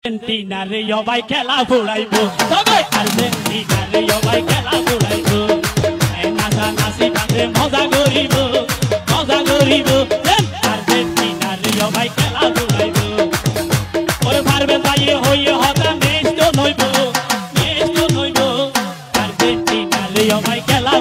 আর্জেন্টিনারে সবাই খেলা ফুরাইবো সবাই আর্জেন্টিনারে সবাই খেলা ফুরাইবো নাচা নাচি গানে মজা করিব আর্জেন্টিনারে সবাই খেলা ফুরাইবো ওরে পারবে তাই হইয়ে হতা নেস্ট নইব আর্জেন্টিনারে সবাই খেলা